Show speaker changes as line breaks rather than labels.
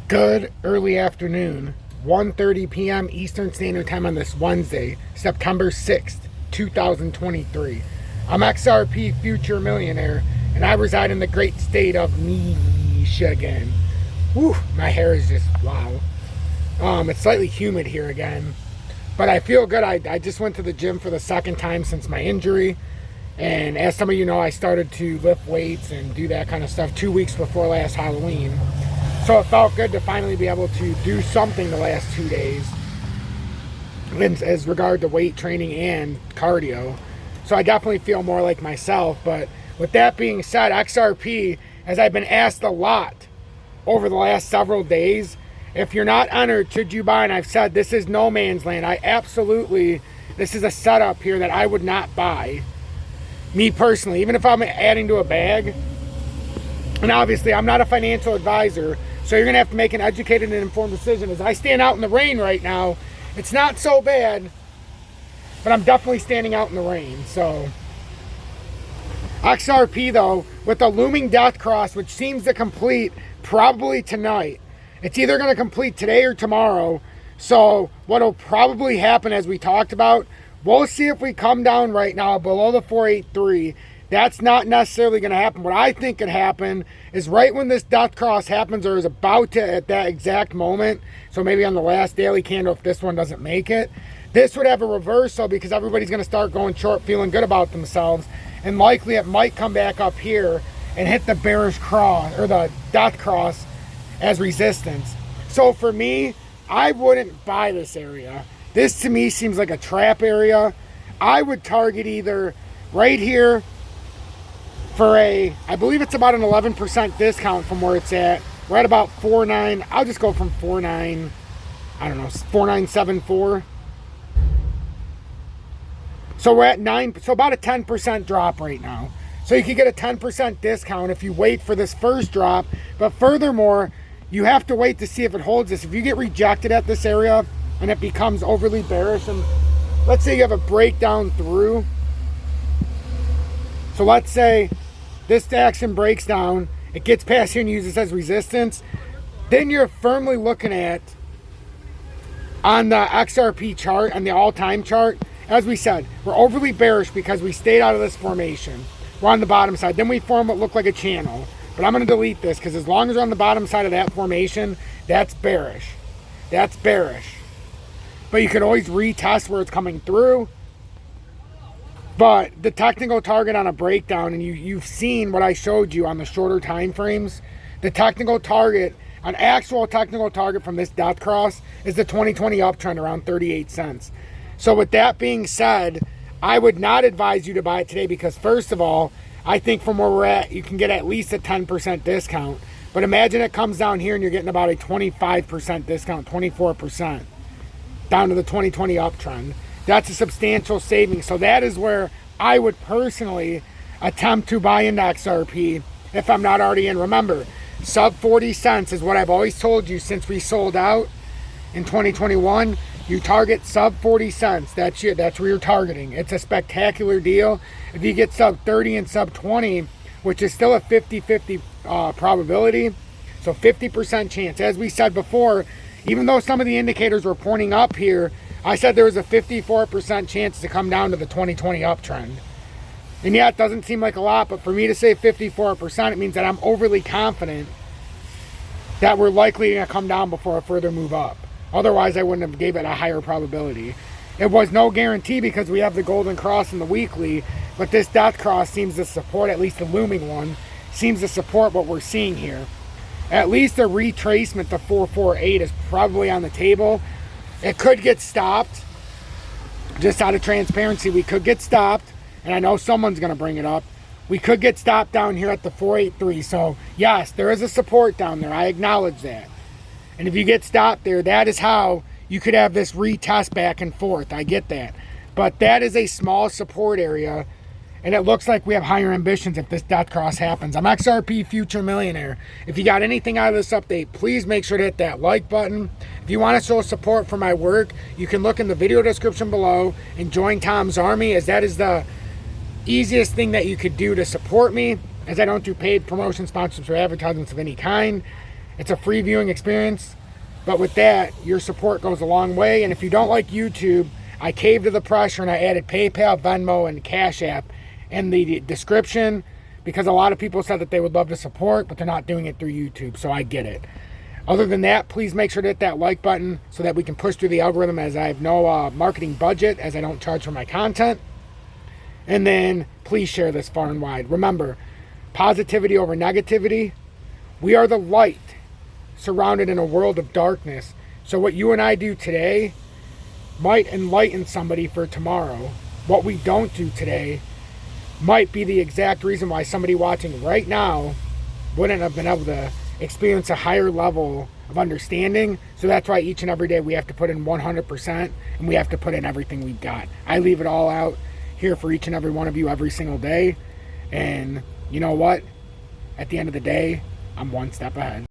Good early afternoon, 1:30 p.m. Eastern Standard Time on this Wednesday, September 6th, 2023. I'm XRP Future Millionaire, and I reside in the great state of Michigan. Whew, my hair is just wow. It's slightly humid here again, but I feel good. I just went to the gym for the second time since my injury, and as some of you know, I started to lift weights and do that kind of stuff 2 weeks before last Halloween. So it felt good to finally be able to do something the last 2 days as regard to weight training and cardio. So I definitely feel more like myself. But with that being said, XRP, as I've been asked a lot over the last several days, if you're not entered, should you buy? And I've said this is no man's land. This is a setup here that I would not buy. Me personally, even if I'm adding to a bag. And obviously, I'm not a financial advisor, so you're going to have to make an educated and informed decision. As I stand out in the rain right now, it's not so bad, but I'm definitely standing out in the rain. So, XRP, though, with the looming Deathcross, which seems to complete probably tonight. It's either going to complete today or tomorrow. So, what will probably happen, as we talked about, we'll see if we come down right now below the 483. That's not necessarily going to happen. What I think could happen is right when this Deathcross happens, or is about to at that exact moment, so maybe on the last daily candle if this one doesn't make it, this would have a reversal because everybody's going to start going short, feeling good about themselves, and likely it might come back up here and hit the bearish cross, or the Deathcross, as resistance. So for me, I wouldn't buy this area. This to me seems like a trap area. I would target either right here for I believe it's about an 11% discount from where it's at. We're at about 4.9. I'll just go from 4.9, I don't know, 4.974. So we're at 9, so about a 10% drop right now. So you could get a 10% discount if you wait for this first drop. But furthermore, you have to wait to see if it holds this. If you get rejected at this area and it becomes overly bearish, and let's say you have a breakdown through. So let's say this action breaks down, it gets past here and uses as resistance, then you're firmly looking at, on the XRP chart, on the all-time chart, as we said, we're overly bearish because we stayed out of this formation. We're on the bottom side. Then we form what looked like a channel. But I'm going to delete this because as long as we're on the bottom side of that formation, that's bearish. That's bearish. But you could always retest where it's coming through. But the technical target on a breakdown, and you've seen what I showed you on the shorter time frames, the technical target, an actual technical target from this Deathcross is the 2020 uptrend around 38 cents. So with that being said, I would not advise you to buy it today because first of all, I think from where we're at, you can get at least a 10% discount. But imagine it comes down here and you're getting about a 25% discount, 24%, down to the 2020 uptrend. That's a substantial savings. So that is where I would personally attempt to buy into XRP if I'm not already in. Remember, sub 40 cents is what I've always told you since we sold out in 2021. You target sub 40 cents. That's where you're targeting. It's a spectacular deal. If you get sub 30 and sub 20, which is still a 50-50 probability, so 50% chance. As we said before, even though some of the indicators were pointing up here, I said there was a 54% chance to come down to the 2020 uptrend. And yeah, it doesn't seem like a lot, but for me to say 54%, it means that I'm overly confident that we're likely going to come down before a further move up. Otherwise, I wouldn't have gave it a higher probability. It was no guarantee because we have the golden cross in the weekly, but this Deathcross seems to support, at least the looming one, seems to support what we're seeing here. At least a retracement to 448 is probably on the table. It could get stopped. Just out of transparency, we could get stopped. And I know someone's going to bring it up. We could get stopped down here at the 483. So, yes, there is a support down there. I acknowledge that. And if you get stopped there, that is how you could have this retest back and forth. I get that. But that is a small support area. And it looks like we have higher ambitions if this Deathcross happens. I'm XRP Future Millionaire. If you got anything out of this update, please make sure to hit that like button. If you want to show support for my work, you can look in the video description below and join Tom's Army, as that is the easiest thing that you could do to support me, as I don't do paid promotion, sponsorships, or advertisements of any kind. It's a free viewing experience. But with that, your support goes a long way. And if you don't like YouTube, I caved to the pressure and I added PayPal, Venmo, and Cash App in the description, because a lot of people said that they would love to support, but they're not doing it through YouTube, so I get it. Other than that, please make sure to hit that like button so that we can push through the algorithm, as I have no marketing budget, as I don't charge for my content. And then please share this far and wide. Remember, positivity over negativity. We are the light surrounded in a world of darkness. So what you and I do today might enlighten somebody for tomorrow. What we don't do today might be the exact reason why somebody watching right now wouldn't have been able to experience a higher level of understanding. So that's why each and every day we have to put in 100%, and we have to put in everything we've got. I leave it all out here for each and every one of you every single day. And you know what? At the end of the day, I'm one step ahead.